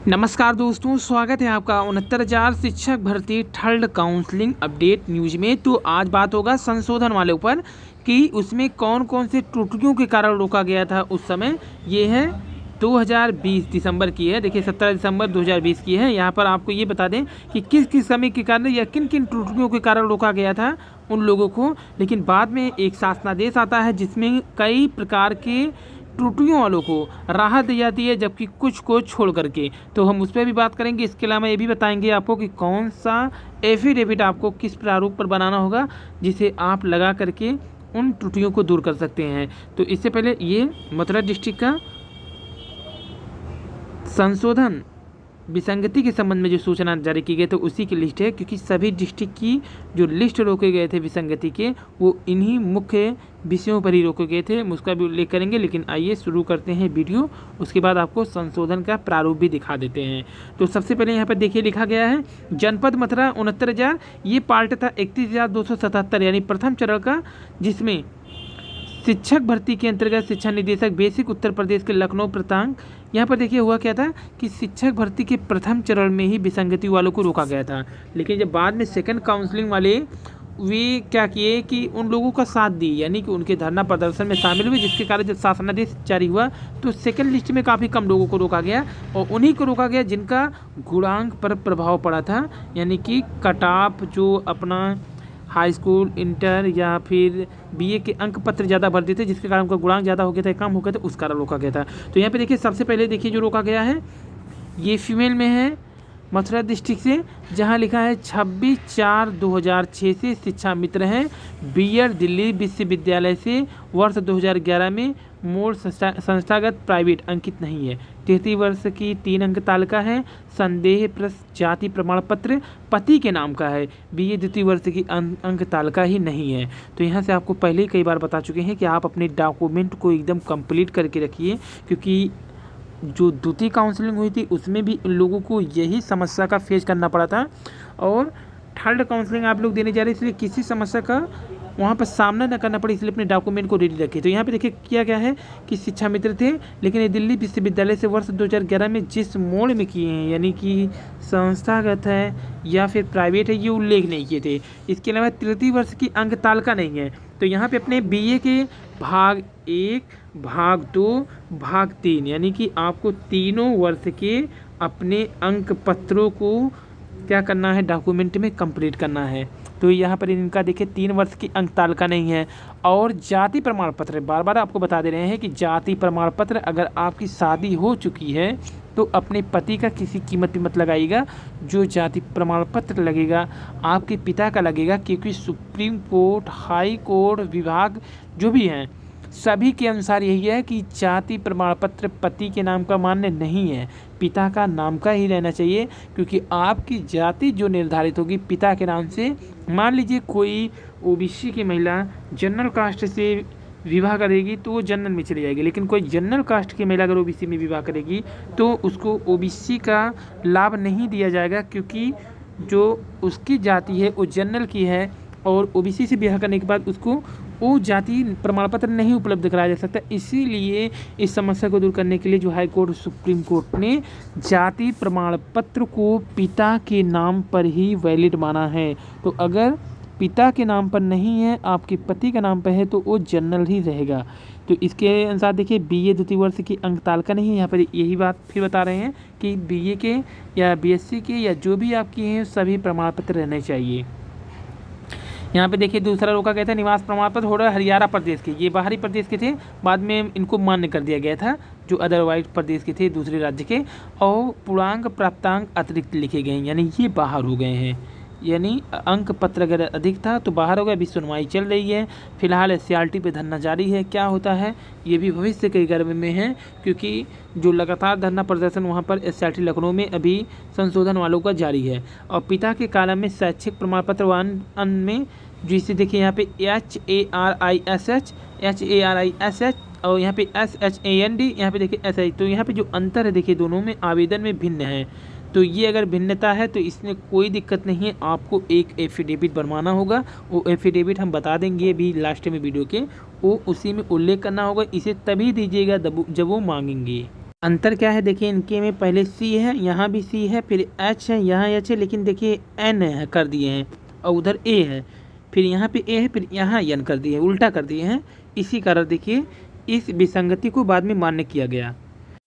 नमस्कार दोस्तों, स्वागत है आपका 69,000 शिक्षक भर्ती थर्ड काउंसलिंग अपडेट न्यूज में। तो आज बात होगा संशोधन वाले ऊपर कि उसमें कौन कौन से त्रुटियों के कारण रोका गया था उस समय। ये है 2020 दिसंबर की है। देखिए 17 दिसंबर 2020 की है। यहाँ पर आपको ये बता दें कि किस किस समय के कारण या किन किन त्रुटियों के कारण रोका गया था उन लोगों को। लेकिन बाद में एक शासनादेश आता है जिसमें कई प्रकार के त्रुटियों वालों को राहत दी जाती है, जबकि कुछ को छोड़ करके। तो हम उस पर भी बात करेंगे। इसके अलावा ये भी बताएंगे आपको कि कौन सा एफिडेविट आपको किस प्रारूप पर बनाना होगा जिसे आप लगा करके उन त्रुटियों को दूर कर सकते हैं। तो इससे पहले ये मथुरा डिस्ट्रिक्ट का संशोधन विसंगति के संबंध में जो सूचना जारी की गई तो उसी की लिस्ट है, क्योंकि सभी डिस्ट्रिक्ट की जो लिस्ट रोके गए थे विसंगति के वो इन्हीं मुख्य विषयों पर ही रोके गए थे। उसका भी उल्लेख करेंगे। लेकिन आइए शुरू करते हैं वीडियो, उसके बाद आपको संशोधन का प्रारूप भी दिखा देते हैं। तो सबसे पहले यहाँ पर देखिए लिखा गया है जनपद मथुरा 69,000। ये पार्ट था 31,277 यानी प्रथम चरण का, जिसमें शिक्षक भर्ती के अंतर्गत शिक्षा निदेशक बेसिक उत्तर प्रदेश के लखनऊ प्रांत। यहाँ पर देखिए हुआ क्या था कि शिक्षक भर्ती के प्रथम चरण में ही विसंगति वालों को रोका गया था। लेकिन जब बाद में सेकंड काउंसलिंग वाले वे क्या किए कि उन लोगों का साथ दी, यानी कि उनके धरना प्रदर्शन में शामिल हुए, जिसके कारण जब शासनादेश जारी हुआ तो सेकंड लिस्ट में काफ़ी कम लोगों को रोका गया और उन्हीं को रोका गया जिनका गुणांक पर प्रभाव पड़ा था। यानी कि कट ऑफ जो अपना हाई स्कूल, इंटर या फिर बीए के अंक पत्र ज़्यादा भरते थे, जिसके कारण उनका गुणांक ज़्यादा हो गया था, कम हो गया था, उस कारण रोका गया था। तो यहाँ पे देखिए सबसे पहले देखिए जो रोका गया है ये फीमेल में है मथुरा डिस्ट्रिक्ट से, जहाँ लिखा है 26/4/2006 से शिक्षा मित्र हैं। बीएड दिल्ली विश्वविद्यालय से वर्ष 2011 में मोड संस्थागत प्राइवेट अंकित नहीं है। 33 वर्ष की 3 अंक तालिका है। संदेह प्रश्न जाति प्रमाण पत्र पति के नाम का है। बीए द्वितीय वर्ष की अंक तालिका ही नहीं है। तो यहाँ से आपको पहले ही कई बार बता चुके हैं कि आप अपने डॉक्यूमेंट को एकदम कंप्लीट करके रखिए, क्योंकि जो द्वितीय काउंसलिंग हुई थी उसमें भी इन लोगों को यही समस्या का फेस करना पड़ा था और थर्ड काउंसलिंग आप लोग देने जा रहे हैं, इसलिए किसी समस्या का वहाँ पर सामना न करना पड़े, इसलिए अपने डॉक्यूमेंट को रेडी रखिए। तो यहाँ पे देखिए किया गया है कि शिक्षा मित्र थे, लेकिन ये दिल्ली विश्वविद्यालय से वर्ष 2011 में जिस मोड में किए हैं, यानी कि संस्थागत है या फिर प्राइवेट है, ये उल्लेख नहीं किए थे। इसके अलावा तृतीय वर्ष की अंक तालिका नहीं है। तो यहाँ पे अपने बीए के भाग 1, भाग 2, भाग 3 यानी कि आपको तीनों वर्ष के अपने अंक पत्रों को क्या करना है, डॉक्यूमेंट में कंप्लीट करना है। तो यहाँ पर इनका देखिए 3 वर्ष की अंक तालिका नहीं है। और जाति प्रमाण पत्र, बार बार आपको बता दे रहे हैं कि जाति प्रमाण पत्र, अगर आपकी शादी हो चुकी है तो अपने पति का किसी कीमत भी मत लगाइएगा। जो जाति प्रमाण पत्र लगेगा आपके पिता का लगेगा, क्योंकि सुप्रीम कोर्ट, हाई कोर्ट, विभाग जो भी हैं सभी के अनुसार यही है कि जाति प्रमाण पत्र पति के नाम का मान्य नहीं है, पिता का नाम का ही रहना चाहिए। क्योंकि आपकी जाति जो निर्धारित होगी पिता के नाम से, मान लीजिए कोई ओबीसी की महिला जनरल कास्ट से विवाह करेगी तो वो जनरल में चली जाएगी, लेकिन कोई जनरल कास्ट की महिला अगर ओबीसी में विवाह करेगी तो उसको ओबीसी का लाभ नहीं दिया जाएगा, क्योंकि जो उसकी जाति है वो जनरल की है और ओबीसी से विवाह करने के बाद उसको वो जाति प्रमाण पत्र नहीं उपलब्ध कराया जा सकता। इसीलिए इस समस्या को दूर करने के लिए जो हाई कोर्ट, सुप्रीम कोर्ट ने जाति प्रमाण पत्र को पिता के नाम पर ही वैलिड माना है। तो अगर पिता के नाम पर नहीं है, आपके पति का नाम पर है, तो वो जनरल ही रहेगा। तो इसके अनुसार देखिए बीए द्वितीय वर्ष की अंक तालिका नहीं है। यहाँ पर यही बात फिर बता रहे हैं कि बीए के या बीएससी के या जो भी आपकी हैं सभी प्रमाण पत्र रहने चाहिए। यहाँ पे देखिए दूसरा रोका गया था निवास प्रमाण पत्र हो रहा है हरियाणा प्रदेश के, ये बाहरी प्रदेश के थे, बाद में इनको मान्य कर दिया गया था जो अदरवाइज प्रदेश के थे दूसरे राज्य के। और पूर्णांक प्राप्तांक अतिरिक्त लिखे गए हैं, यानी ये बाहर हो गए हैं। यानी अंक पत्र अगर अधिक था तो बाहर हो गया। अभी सुनवाई चल रही है, फिलहाल एससीईआरटी पे धरना जारी है। क्या होता है ये भी भविष्य के गर्भ में है, क्योंकि जो लगातार धरना प्रदर्शन वहाँ पर एससीईआरटी लखनऊ में अभी संशोधन वालों का जारी है। और पिता के कालम में शैक्षिक प्रमाण पत्र वन में जिसे देखिए यहाँ पे HARISH और यहाँ पे SHAND, यहाँ पे देखिए SI। तो यहाँ पे जो अंतर है देखिए दोनों में आवेदन में भिन्न है। तो ये अगर भिन्नता है तो इसमें कोई दिक्कत नहीं है, आपको एक एफिडेविट बनवाना होगा। वो एफिडेविट हम बता देंगे अभी लास्ट में वीडियो के, वो उसी में उल्लेख करना होगा। इसे तभी दीजिएगा जब वो मांगेंगे। अंतर क्या है देखिए, इनके में पहले सी है, यहाँ भी सी है, फिर एच है, यहाँ एच है, लेकिन देखिए एन है कर दिए हैं, और उधर ए है, फिर यहाँ पे ए है, फिर यहाँ एन कर दिए हैं, उल्टा कर दिए हैं। इसी कारण देखिए इस विसंगति को बाद में मान्य किया गया।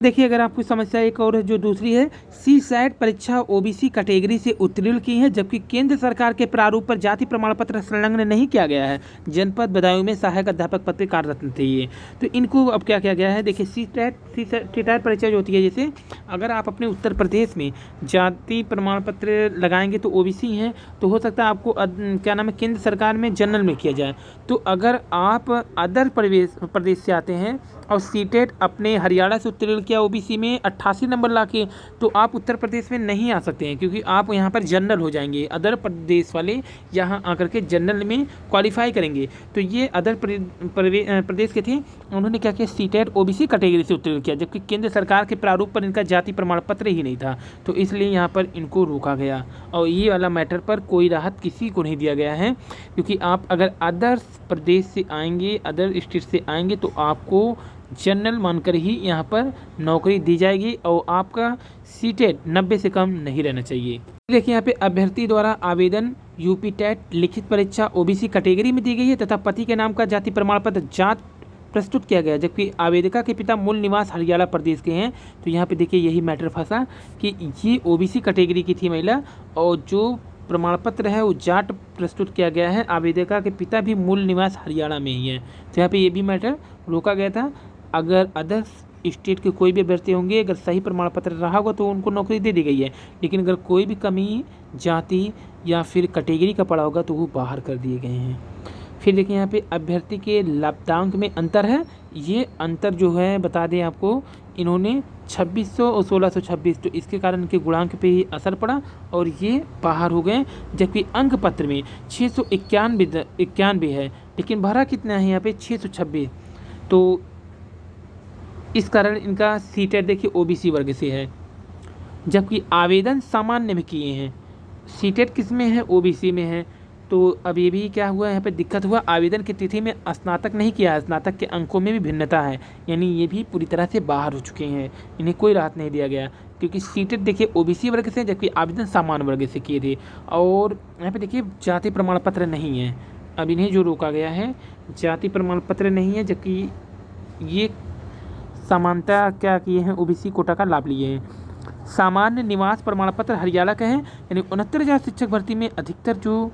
देखिए अगर आपको समस्या एक और है, जो दूसरी है, सी सैट परीक्षा ओबीसी कैटेगरी से उत्तीर्ण की है, जबकि केंद्र सरकार के प्रारूप पर जाति प्रमाण पत्र संलग्न नहीं किया गया है। जनपद बदायूं में सहायक अध्यापक पद पर कार्यरत थे ये। तो इनको अब क्या किया गया है, देखिए सी टैट परीक्षा जो होती है, जैसे अगर आप अपने उत्तर प्रदेश में जाति प्रमाण पत्र लगाएंगे तो ओबीसी हैं, तो हो सकता है आपको क्या नाम है, केंद्र सरकार में जनरल में किया जाए। तो अगर आप अदर प्रदेश से आते हैं और सीटेट अपने हरियाणा से उत्तीर्ण किया ओबीसी में 88 नंबर लाके, तो आप उत्तर प्रदेश में नहीं आ सकते हैं, क्योंकि आप यहाँ पर जनरल हो जाएंगे। अदर प्रदेश वाले यहाँ आकर के जनरल में क्वालिफाई करेंगे। तो ये अदर प्रदेश के थे, उन्होंने क्या किया, सीटेट ओबीसी कैटेगरी से उत्तीर्ण किया, जबकि केंद्र सरकार के प्रारूप पर इनका जाति प्रमाण पत्र ही नहीं था, तो इसलिए यहाँ पर इनको रोका गया। और ये वाला मैटर पर कोई राहत किसी को नहीं दिया गया है, क्योंकि आप अगर अदर प्रदेश से आएंगे, अदर स्टेट से आएंगे, तो आपको जनरल मानकर ही यहाँ पर नौकरी दी जाएगी, और आपका सीटेट 90 से कम नहीं रहना चाहिए। देखिए यहाँ पे अभ्यर्थी द्वारा आवेदन यूपी टेट लिखित परीक्षा ओबीसी कैटेगरी में दी गई है तथा पति के नाम का जाति प्रमाण पत्र जात प्रस्तुत किया गया, जबकि आवेदिका के पिता मूल निवास हरियाणा प्रदेश के हैं। तो यहाँ पे देखिए यही मैटर फंसा कि ये ओबीसी कैटेगरी की थी महिला, और जो प्रमाण पत्र है वो जाट प्रस्तुत किया गया है, आवेदिका के पिता भी मूल निवास हरियाणा में ही है। तो यहाँ पे ये भी मैटर रोका गया था। अगर अदर स्टेट के कोई भी अभ्यर्थी होंगे, अगर सही प्रमाण पत्र रहा होगा तो उनको नौकरी दे दी गई है, लेकिन अगर कोई भी कमी जाति या फिर कैटेगरी का पड़ा होगा तो वो बाहर कर दिए गए हैं। फिर देखिए यहाँ पे अभ्यर्थी के लब्धांक में अंतर है। ये अंतर जो है बता दें आपको, इन्होंने 2600 और 1626, तो इसके कारण इनके गुणांक पे ही असर पड़ा और ये बाहर हो गए। जबकि अंक पत्र में 691 है, लेकिन भरा कितना है यहाँ पे 626, तो इस कारण इनका सीटेट देखिए ओबीसी वर्ग से है। जबकि आवेदन सामान्य में किए हैं, सीटेट किस में है, ओबीसी में है। तो अब ये भी क्या हुआ, यहाँ पे दिक्कत हुआ, आवेदन की तिथि में स्नातक नहीं किया है, स्नातक के अंकों में भी भिन्नता है, यानी ये भी पूरी तरह से बाहर हो चुके हैं, इन्हें कोई राहत नहीं दिया गया, क्योंकि सीटेट देखिए ओबीसी वर्ग से, जबकि आवेदन सामान्य वर्ग से किए थे। और यहाँ पे देखिए जाति प्रमाण पत्र नहीं है, अब इन्हें जो रोका गया है, जाति प्रमाण पत्र नहीं है, जबकि ये समानता क्या किए हैं, ओबीसी कोटा का लाभ लिए हैं। सामान्य निवास प्रमाण पत्र हरियाणा का है, यानी 69,000 शिक्षक भर्ती में अधिकतर जो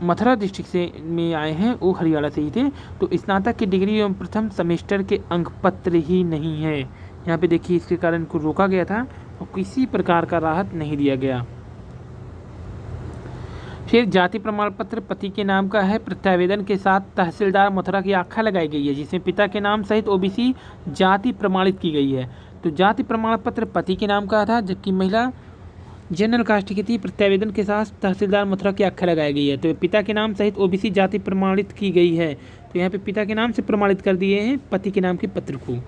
मथुरा डिस्ट्रिक्ट से में आए हैं वो हरियाणा से ही थे। तो स्नातक की डिग्री एवं प्रथम सेमेस्टर के अंक पत्र ही नहीं है। यहाँ पे देखिए इसके कारण को रोका गया था और किसी प्रकार का राहत नहीं दिया गया। फिर जाति प्रमाण पत्र पति के नाम का है, प्रत्यावेदन के साथ तहसीलदार मथुरा की आख्या लगाई गई है, जिसमें पिता के नाम सहित ओबीसी जाति प्रमाणित की गई है। तो जाति प्रमाण पत्र पति के नाम का था, जबकि महिला जनरल कास्ट की थी, प्रत्यावेदन के साथ तहसीलदार मथुरा की आख्या लगाई गई है। तो पिता के नाम सहित ओबीसी जाति प्रमाणित की गई है, तो यहाँ पे पिता के नाम से प्रमाणित कर दिए हैं पति के नाम के पत्र को।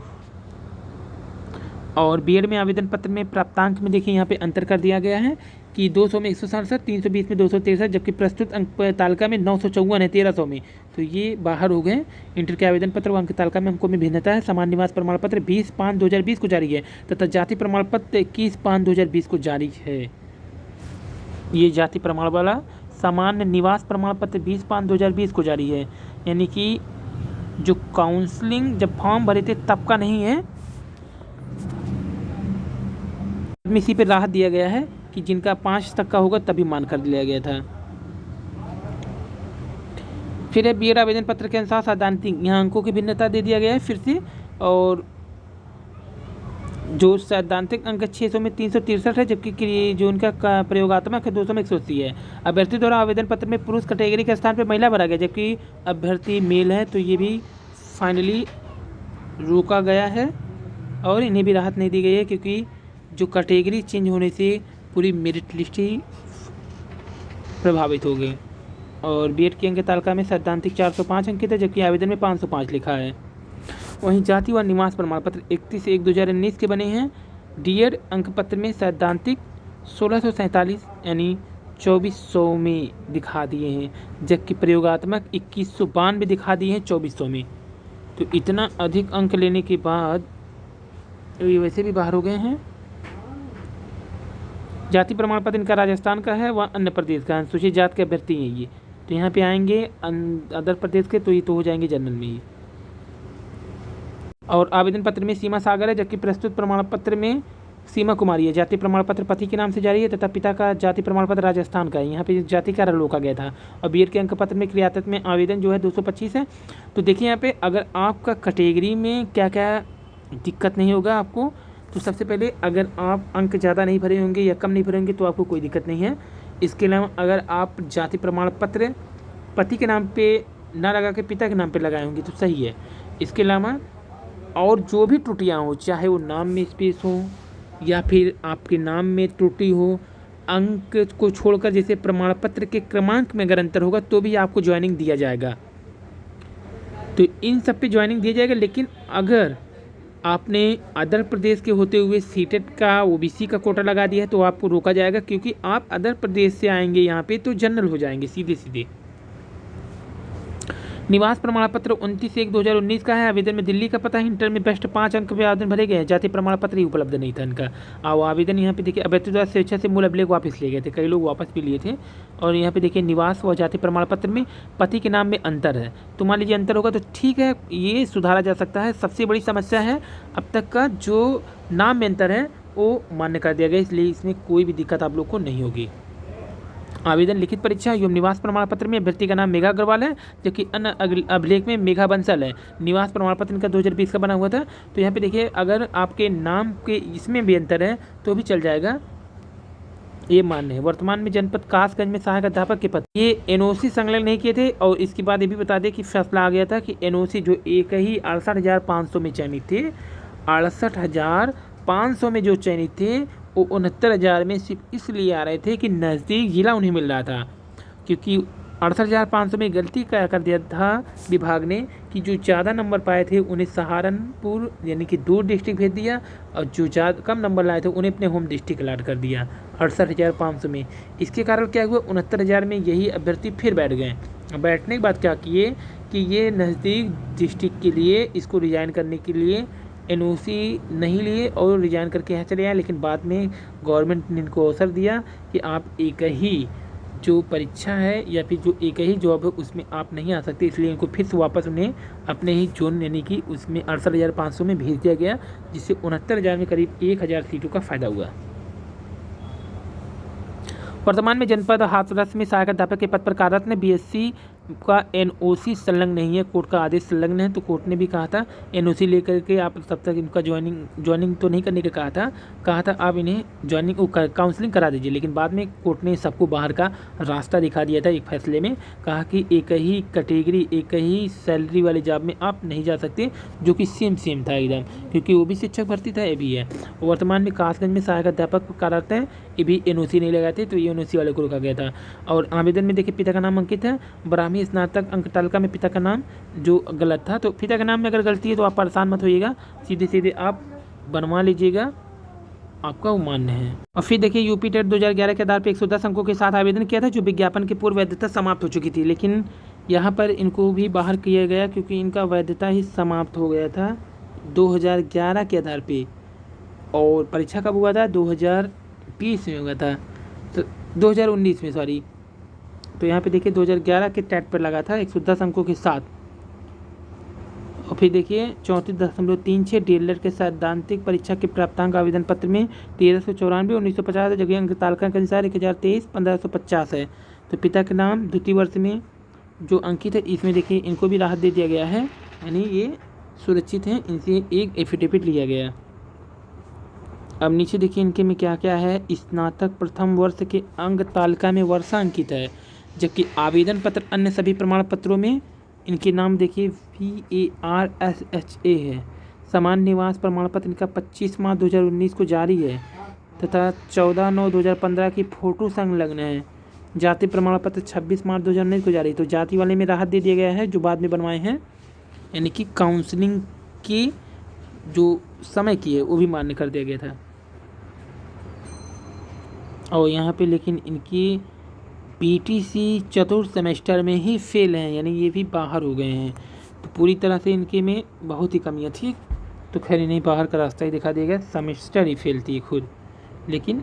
और बीएड में आवेदन पत्र में प्राप्तांक में देखिए यहाँ पे अंतर कर दिया गया है कि 200 में 167, 320 में 263, जबकि प्रस्तुत अंक तालिका में 954 है 1300 में, तो ये बाहर हो गए। इंटर के आवेदन पत्र व अंक तालिका में अंकों में भिन्नता है। सामान्य निवास प्रमाण पत्र 20/5/2020 को जारी है तथा जाति प्रमाण पत्र 21/5/2020 को जारी है। ये जाति प्रमाण वाला सामान्य निवास प्रमाण पत्र 20/5/2020 को जारी है, यानी कि जो काउंसलिंग जब फॉर्म भरे थे तब का नहीं है। इसी पे राहत दिया गया है कि जिनका 5 तक का होगा तभी मान कर दिया गया था। फिर है बीएड आवेदन पत्र के अनुसार सैद्धांतिक, यहाँ अंकों की भिन्नता दे दिया गया है फिर से, और जो सैद्धांतिक अंक 600 में 363 है, जबकि जो उनका प्रयोगात्मक है 200 में 180 है। अभ्यर्थी द्वारा आवेदन पत्र में पुरुष कैटेगरी के स्थान पर महिला भरा गया, जबकि अभ्यर्थी मेल है, तो ये भी फाइनली रोका गया है और इन्हें भी राहत नहीं दी गई है, क्योंकि जो कैटेगरी चेंज होने से पूरी मेरिट लिस्ट ही प्रभावित हो गई। और बीएड की अंक तालिका में सैद्धांतिक 405 अंकित है, जबकि आवेदन में 505 लिखा है। वहीं जाति व निवास प्रमाण पत्र 31/1/2019 के बने हैं। डीएड अंक पत्र में सैद्धांतिक 1647 यानी 2400 में दिखा दिए हैं, जबकि प्रयोगात्मक 2192 दिखा दिए हैं 2400 में। तो इतना अधिक अंक लेने के बाद ये वैसे भी बाहर हो गए हैं। जाति प्रमाण पत्र इनका राजस्थान का है, वह अन्य प्रदेश का, अनुसूचित जात के अभ्यर्थी हैं ये। तो यहाँ पे आएंगे अदर प्रदेश के, तो ये तो हो जाएंगे जनरल में ही। और आवेदन पत्र में सीमा सागर है, जबकि प्रस्तुत प्रमाण पत्र में सीमा कुमारी है। जाति प्रमाण पत्र पति के नाम से जारी है तथा पिता का जाति प्रमाण पत्र राजस्थान का है। यहाँ पे जाति का रोका गया था। और बीएड के अंक पत्र में क्रियात्मक में आवेदन जो है 225 है। तो देखिए यहाँ पे अगर आपका कैटेगरी में क्या क्या दिक्कत नहीं होगा आपको, तो सबसे पहले अगर आप अंक ज़्यादा नहीं भरे होंगे या कम नहीं भरे होंगे तो आपको कोई दिक्कत नहीं है। इसके अलावा अगर आप जाति प्रमाण पत्र पति के नाम पे ना लगा के पिता के नाम पे लगाए होंगे तो सही है। इसके अलावा और जो भी त्रुटियाँ हो, चाहे वो नाम में स्पेस हो या फिर आपके नाम में त्रुटि हो, अंक को छोड़कर जैसे प्रमाण पत्र के क्रमांक में अगर अंतर होगा तो भी आपको ज्वाइनिंग दिया जाएगा। तो इन सब पे ज्वाइनिंग दिया जाएगा। लेकिन अगर आपने अदर प्रदेश के होते हुए सीटेट का ओबीसी का कोटा लगा दिया है तो आपको रोका जाएगा, क्योंकि आप अदर प्रदेश से आएंगे यहाँ पे तो जनरल हो जाएंगे सीधे सीधे। निवास प्रमाण पत्र 29/1/2019 का है। आवेदन में दिल्ली का पता है। इंटर में बेस्ट 5 अंक पे आवेदन भरे गए हैं। जाति प्रमाण पत्र ही उपलब्ध नहीं था इनका। आवेदन यहाँ पे देखिए अभ्यर्थी द्वारा स्वेच्छा से मूल अभिलेख वापस ले गए थे, कई लोग वापस भी लिए थे। और यहाँ पे देखिए निवास व जाति प्रमाण पत्र में पति के नाम में अंतर है। तो मान लीजिए अंतर होगा तो ठीक है, ये सुधारा जा सकता है। सबसे बड़ी समस्या है अब तक का जो नाम में अंतर है वो मान्य कर दिया गया, इसलिए इसमें कोई भी दिक्कत आप लोग को नहीं होगी। आवेदन लिखित परीक्षा एवं निवास प्रमाण पत्र में अभ्यर्थी का नाम मेघा अग्रवाल है, जबकि अन्य अभिलेख में मेघा बंसल है। निवास प्रमाण पत्र इनका 2020 का बना हुआ था। तो यहाँ पे देखिए अगर आपके नाम के इसमें भी अंतर है तो भी चल जाएगा, ये मान्य है। वर्तमान में जनपद कासगंज में सहायक अध्यापक के पद, ये एनओसी संलग्न नहीं किए थे। और इसके बाद ये भी बता दें कि फैसला आ गया था कि एनओसी जो एक ही 68,500 में चयनित थे, 68,500 में जो चयनित थे वो 69,000 में सिर्फ इसलिए आ रहे थे कि नज़दीक जिला उन्हें मिल रहा था। क्योंकि 68,500 में गलती क्या कर दिया था विभाग ने कि जो ज़्यादा नंबर पाए थे उन्हें सहारनपुर यानी कि दूर डिस्ट्रिक्ट भेज दिया, और जो ज़्यादा कम नंबर लाए थे उन्हें अपने होम डिस्ट्रिक्ट अलाट कर दिया 68,500 में। इसके कारण क्या हुआ, 69,000 में यही अभ्यर्थी फिर बैठ गए। बैठने के बाद क्या किए कि ये नज़दीक डिस्ट्रिक्ट के लिए इसको रिजाइन करने के लिए एनओसी नहीं लिए और रिजाइन करके यहाँ चले आए। लेकिन बाद में गवर्नमेंट ने इनको अवसर दिया कि आप एक ही जो परीक्षा है या फिर जो एक ही जॉब है उसमें आप नहीं आ सकते, इसलिए इनको फिर से वापस उन्हें अपने ही जोन यानी कि उसमें 68,500 में भेज दिया गया, जिससे 69,000 में करीब 1,000 सीटों का फायदा हुआ। वर्तमान में जनपद हाथरस में सहायक अध्यापक के पद पर कार्यरत ने बीएससी का एनओसी संलग्न नहीं है, कोर्ट का आदेश संलग्न है। तो कोर्ट ने भी कहा था एनओसी लेकर के आप तब तक इनका ज्वाइनिंग तो नहीं करने का कहा था आप इन्हें ज्वाइनिंग काउंसलिंग करा दीजिए। लेकिन बाद में कोर्ट ने सबको बाहर का रास्ता दिखा दिया था एक फैसले में, कहा कि एक ही कैटेगरी एक ही सैलरी वाले जॉब में आप नहीं जा सकते, जो कि सेम था एकदम, क्योंकि वो भी शिक्षक भर्ती था, ये भी है। वर्तमान में कासगंज में सहायक अध्यापक कार्यरत है, ये भी एनओसी नहीं लगाए थे, तो ये एनओसी वाले को रोका गया था। और आवेदन में देखिए पिता का नाम अंकित है, ब्राह्मी स्नातक अंक तालिका में पिता का नाम जो गलत था। तो पिता के नाम में अगर गलती है तो आप परेशान मत होइएगा, सीधे सीधे आप बनवा लीजिएगा, आपका वो मान्य है। और फिर देखिए यूपी टेट 2011 के आधार पर 110 अंकों के साथ आवेदन किया था, जो विज्ञापन की पूर्व वैधता समाप्त हो चुकी थी। लेकिन यहाँ पर इनको भी बाहर किया गया क्योंकि इनका वैधता ही समाप्त हो गया था 2011 के आधार पे। और परीक्षा कब हुआ था, 2020 में हुआ था, तो 2019 में सॉरी। तो यहाँ पे देखिए 2011 के टेट पर लगा था 110 अंकों के साथ। और फिर देखिए 34.36 डीएलएड के सैद्धांतिक परीक्षा के प्राप्तांक आवेदन पत्र में 1394 1950 जगह अंक तालिका के अनुसार 1023 1550 है। तो पिता के नाम द्वितीय वर्ष में जो अंकित है इसमें देखिए इनको भी राहत दे दिया गया है, यानी ये सुरक्षित हैं, इनसे एक एफिडेविट लिया गया। अब नीचे देखिए इनके में क्या क्या है। स्नातक प्रथम वर्ष के अंक तालिका में वर्षा अंकित है, जबकि आवेदन पत्र अन्य सभी प्रमाण पत्रों में इनके नाम देखिए VARSHA है। समान निवास प्रमाण पत्र इनका 25 मार्च 2019 को जारी है तथा 14/9/2015 की फोटो संलग्न है। जाति प्रमाण पत्र 26 मार्च 2019 को जारी है। तो जाति वाले में राहत दे दिया गया है जो बाद में बनवाए हैं, यानी कि काउंसलिंग की जो समय की है वो भी मान्य कर दिया गया था। और यहाँ पे लेकिन इनकी पीटीसी चतुर्थ सेमेस्टर में ही फेल हैं, यानी ये भी बाहर हो गए हैं। तो पूरी तरह से इनके में बहुत ही कमियाँ थी। तो खैर इन्हें बाहर का रास्ता ही दिखा दिया गया। सेमेस्टर ही फेल थी खुद, लेकिन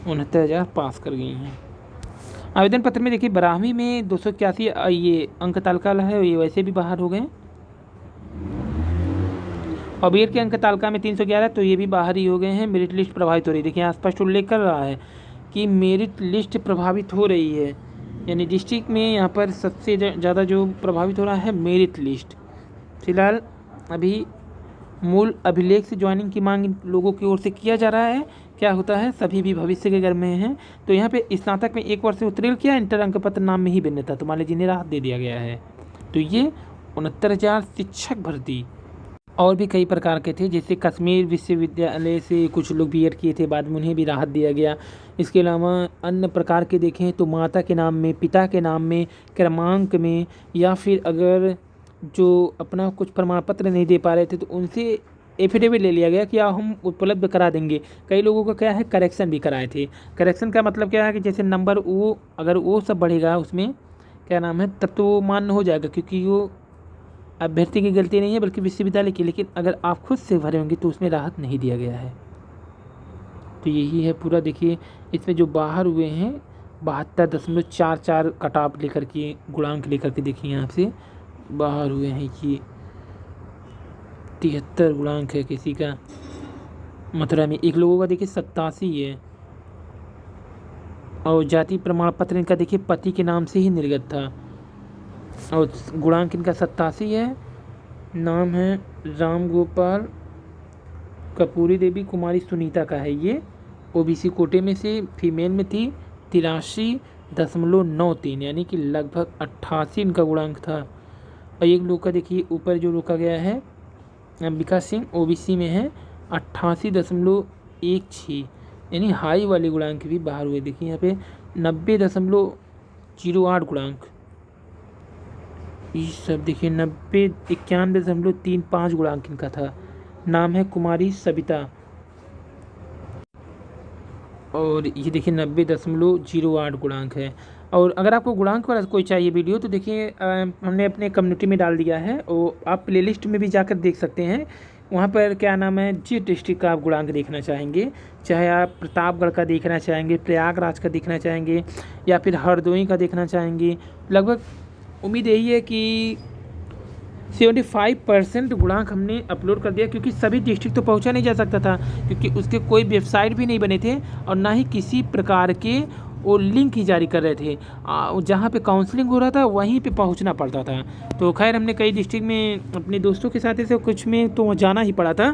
69,000 पास कर गई हैं। आवेदन पत्र में देखिए 12वीं में 281 ये अंक तालिका है, ये वैसे भी बाहर हो गए। और बीएड के अंक तालिका में 311, तो ये भी बाहर ही हो गए हैं। मेरिट लिस्ट प्रभावित हो रही है, देखिए यहाँ स्पष्ट उल्लेख कर रहा है कि मेरिट लिस्ट प्रभावित हो रही है, यानी डिस्ट्रिक्ट में यहाँ पर सबसे ज़्यादा जो प्रभावित हो रहा है मेरिट लिस्ट। फिलहाल अभी मूल अभिलेख से ज्वाइनिंग की मांग लोगों की ओर से किया जा रहा है। क्या होता है, सभी भी भविष्य के घर में हैं। तो यहाँ पे स्नातक में 1 वर्ष से उत्तीर्ण किया, इंटर अंक पत्र नाम में ही भिन्न था, तो मान लीजिए जिन्हें राहत दे दिया गया है। तो ये 69,000 शिक्षक भर्ती। और भी कई प्रकार के थे, जैसे कश्मीर विश्वविद्यालय से कुछ लोग बीएड किए थे, बाद में उन्हें भी राहत दिया गया। इसके अलावा अन्य प्रकार के देखें तो माता के नाम में, पिता के नाम में, क्रमांक में, या फिर अगर जो अपना कुछ प्रमाण पत्र नहीं दे पा रहे थे तो उनसे एफिडेविट ले लिया गया कि हम उपलब्ध करा देंगे। कई लोगों का क्या है, करेक्शन भी कराए थे। करेक्शन का मतलब क्या है कि जैसे नंबर वो अगर वो सब बढ़ेगा उसमें क्या नाम है, तब तो वो मान्य हो जाएगा, क्योंकि वो अभ्यर्थी की गलती नहीं है बल्कि विश्वविद्यालय की। लेकिन अगर आप खुद से भरे होंगे तो उसमें राहत नहीं दिया गया है। तो यही है पूरा। देखिए इसमें जो बाहर हुए हैं 72.44 कट ऑफ लेकर के, गुणांक लेकर के, देखिए यहाँ से बाहर हुए हैं। ये 73 गुणांक है किसी का मथुरा में, एक लोगों का देखिए 87 है। और जाति प्रमाण पत्र इनका देखिए पति के नाम से ही निर्गत था, और गुणांक इनका 87 है। नाम है राम गोपाल, कपूरी देवी कुमारी सुनीता का है। ये ओबीसी कोटे में से फीमेल में थी। 83.93 यानी कि लगभग 88 इनका गुणांक था। और एक लोग का देखिए ऊपर जो रोका गया है, अंबिका सिंह ओबीसी में है, 88.16 यानी हाई वाले गुणांक भी बाहर हुए। देखिए यहाँ पे 90.08 गुणांक, ये सब देखिए 91.35 गुणांक इनका था। नाम है कुमारी सविता। और ये देखिए 90.08 गुणांक है। और अगर आपको गुणांक पर कोई चाहिए वीडियो तो देखिए हमने अपने कम्युनिटी में डाल दिया है, और आप प्लेलिस्ट में भी जाकर देख सकते हैं। वहाँ पर क्या नाम है, जिस डिस्ट्रिक्ट का आप गुणांक देखना चाहेंगे, चाहे आप प्रतापगढ़ का देखना चाहेंगे, प्रयागराज का देखना चाहेंगे, या फिर हरदोई का देखना चाहेंगे, लगभग उम्मीद यही है कि 75% गुणांक हमने अपलोड कर दिया, क्योंकि सभी डिस्ट्रिक्ट तो पहुंचा नहीं जा सकता था, क्योंकि उसके कोई वेबसाइट भी नहीं बने थे और ना ही किसी प्रकार के वो लिंक ही जारी कर रहे थे। जहाँ पे काउंसलिंग हो रहा था वहीं पे पहुंचना पड़ता था। तो खैर हमने कई डिस्ट्रिक्ट में अपने दोस्तों के साथ ऐसे कुछ में तो जाना ही पड़ा था,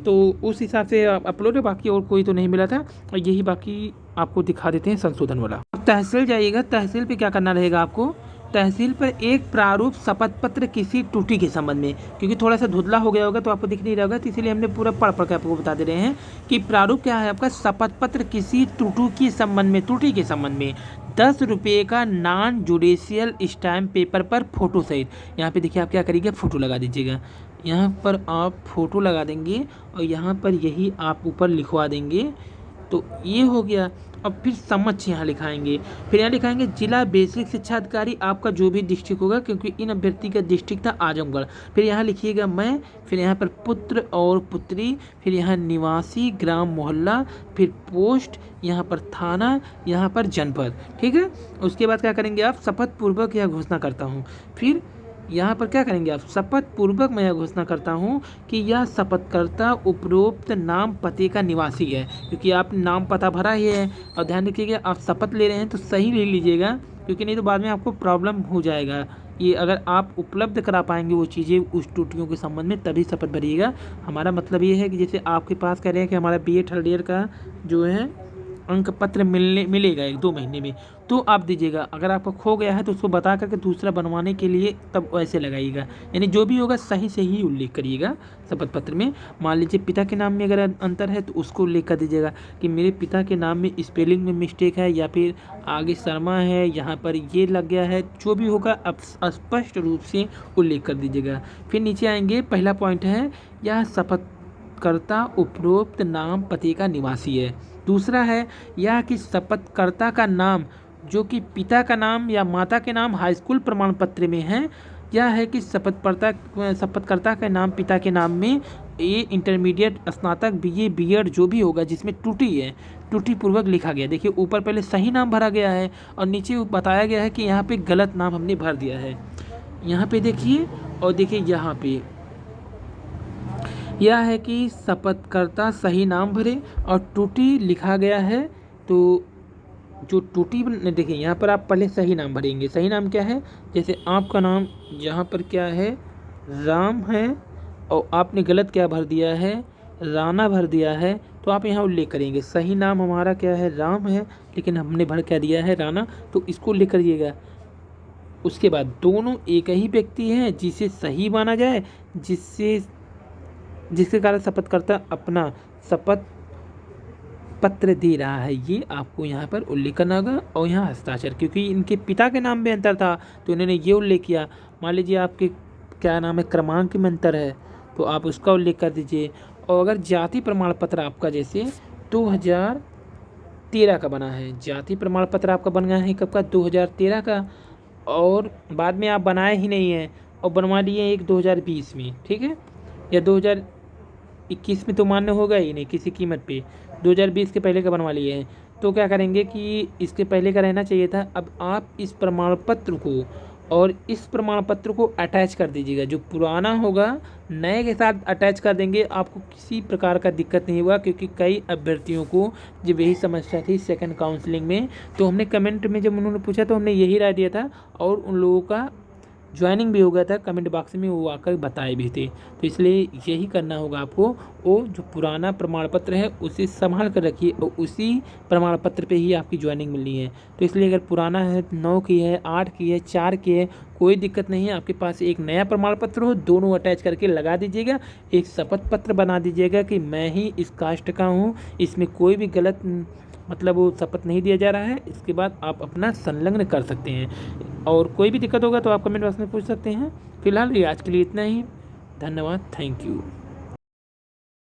तो उस हिसाब से अपलोड है, बाकी और कोई तो नहीं मिला था। और यही बाकी आपको दिखा देते हैं संशोधन वाला। तहसील जाइएगा, तहसील पे क्या करना रहेगा आपको, तहसील पर एक प्रारूप शपथ पत्र किसी त्रुटि के संबंध में, क्योंकि थोड़ा सा धुंधला हो गया होगा तो आपको दिख नहीं रहा होगा, तो इसीलिए हमने पूरा पढ़ के आपको बता दे रहे हैं कि प्रारूप क्या है आपका, शपथ पत्र किसी त्रुटि के संबंध में 10 रुपये का नॉन जुडिशियल स्टैम्प पेपर पर फोटो सहित। यहाँ पे देखिए आप क्या करिएगा, फोटो लगा दीजिएगा। यहाँ पर आप फोटो लगा देंगे और यहाँ पर यही आप ऊपर लिखवा देंगे, तो ये हो गया। अब फिर समक्ष यहाँ लिखाएंगे, फिर यहाँ लिखाएंगे जिला बेसिक शिक्षा अधिकारी आपका जो भी डिस्ट्रिक्ट होगा, क्योंकि इन अभ्यर्थी का डिस्ट्रिक्ट था आजमगढ़। फिर यहाँ लिखिएगा मैं, फिर यहाँ पर पुत्र और पुत्री, फिर यहाँ निवासी ग्राम मोहल्ला, फिर पोस्ट, यहाँ पर थाना, यहाँ पर जनपद। ठीक है, उसके बाद क्या करेंगे आप, शपथ पूर्वक यह घोषणा करता हूँ। फिर यहाँ पर क्या करेंगे आप, शपथ पूर्वक मैं यह घोषणा करता हूँ कि यह शपथकर्ता उपरोक्त नाम पते का निवासी है, क्योंकि आप नाम पता भरा ही है। और ध्यान रखिएगा आप शपथ ले रहे हैं तो सही ले लीजिएगा, क्योंकि नहीं तो बाद में आपको प्रॉब्लम हो जाएगा। ये अगर आप उपलब्ध करा पाएंगे वो चीज़ें उस त्रुटियों के संबंध में, तभी शपथ भरिएगा। हमारा मतलब ये है कि जैसे आपके पास कह रहे हैं कि हमारा BA थर्ड ईयर का जो है अंक पत्र मिलेगा 1-2 महीने में, तो आप दीजिएगा। अगर आपका खो गया है तो उसको बता करके दूसरा बनवाने के लिए तब वैसे लगाइएगा, यानी जो भी होगा सही से ही उल्लेख करिएगा शपथ पत्र में। मान लीजिए पिता के नाम में अगर अंतर है तो उसको उल्लेख कर दीजिएगा कि मेरे पिता के नाम में स्पेलिंग में मिस्टेक है, या फिर आगे शर्मा है, यहाँ पर ये लग गया है, जो भी होगा अब स्पष्ट रूप से उल्लेख कर दीजिएगा। फिर नीचे आएंगे, पहला पॉइंट है यह शपथकर्ता उपरोक्त नाम पते का निवासी है। दूसरा है यह कि शपथकर्ता का नाम जो कि पिता का नाम या माता के नाम हाई स्कूल प्रमाण पत्र में है, क्या है कि शपथकर्ता का नाम पिता के नाम में ये इंटरमीडिएट, स्नातक, बीए, बीएड जो भी होगा जिसमें त्रुटि है, त्रुटि पूर्वक लिखा गया। देखिए ऊपर पहले सही नाम भरा गया है और नीचे बताया गया है कि यहाँ पे गलत नाम हमने भर दिया है। यहाँ पे देखिए और देखिए यहाँ पे यह है कि शपथकर्ता सही नाम भरे और त्रुटि लिखा गया है। तो जो त्रुटि देखिए यहाँ पर आप पहले सही नाम भरेंगे। सही नाम क्या है, जैसे आपका नाम यहाँ पर क्या है, राम है, और आपने गलत क्या भर दिया है, राणा भर दिया है, तो आप यहाँ उल्लेख करेंगे सही नाम हमारा क्या है, राम है, लेकिन हमने भर क्या दिया है, राणा, तो इसको उल्लेख करिएगा। उसके बाद दोनों एक ही व्यक्ति हैं जिसे सही माना जाए, जिसके कारण शपथकर्ता अपना शपथ पत्र दे रहा है, ये आपको यहाँ पर उल्लेख करना होगा। और यहाँ हस्ताक्षर, क्योंकि इनके पिता के नाम में अंतर था तो इन्होंने ये उल्लेख किया। मान लीजिए आपके क्या नाम है, क्रमांक में अंतर है तो आप उसका उल्लेख कर दीजिए। और अगर जाति प्रमाण पत्र आपका जैसे 2013 का बना है, जाति प्रमाण पत्र आपका बन गया है कब का, 2013 का, और बाद में आप बनाए ही नहीं है और बनवा लिए एक 2020 में, ठीक है, या 2021 में तो मान्य होगा ही नहीं किसी कीमत पे, 2020 के पहले का बनवा लिए हैं, तो क्या करेंगे कि इसके पहले का रहना चाहिए था। अब आप इस प्रमाण पत्र को और इस प्रमाण पत्र को अटैच कर दीजिएगा। जो पुराना होगा नए के साथ अटैच कर देंगे, आपको किसी प्रकार का दिक्कत नहीं होगा, क्योंकि कई अभ्यर्थियों को जब यही समस्या थी सेकंड काउंसलिंग में, तो हमने कमेंट में जब उन्होंने पूछा तो हमने यही राय दिया था और उन लोगों का ज्वाइनिंग भी हो गया था, कमेंट बॉक्स में वो आकर बताए भी थे। तो इसलिए यही करना होगा आपको, वो जो पुराना प्रमाण पत्र है उसे संभाल कर रखिए और उसी प्रमाण पत्र पे ही आपकी ज्वाइनिंग मिलनी है। तो इसलिए अगर पुराना है, 9 की है, 8 की है, 4 की है, कोई दिक्कत नहीं है, आपके पास एक नया प्रमाण पत्र हो, दोनों अटैच करके लगा दीजिएगा। एक शपथ पत्र बना दीजिएगा कि मैं ही इस कास्ट का हूँ, इसमें कोई भी गलत मतलब वो शपथ नहीं दिया जा रहा है। इसके बाद आप अपना संलग्न कर सकते हैं और कोई भी दिक्कत होगा तो आप कमेंट बॉक्स में पूछ सकते हैं। फिलहाल ये आज के लिए इतना ही। धन्यवाद, थैंक यू।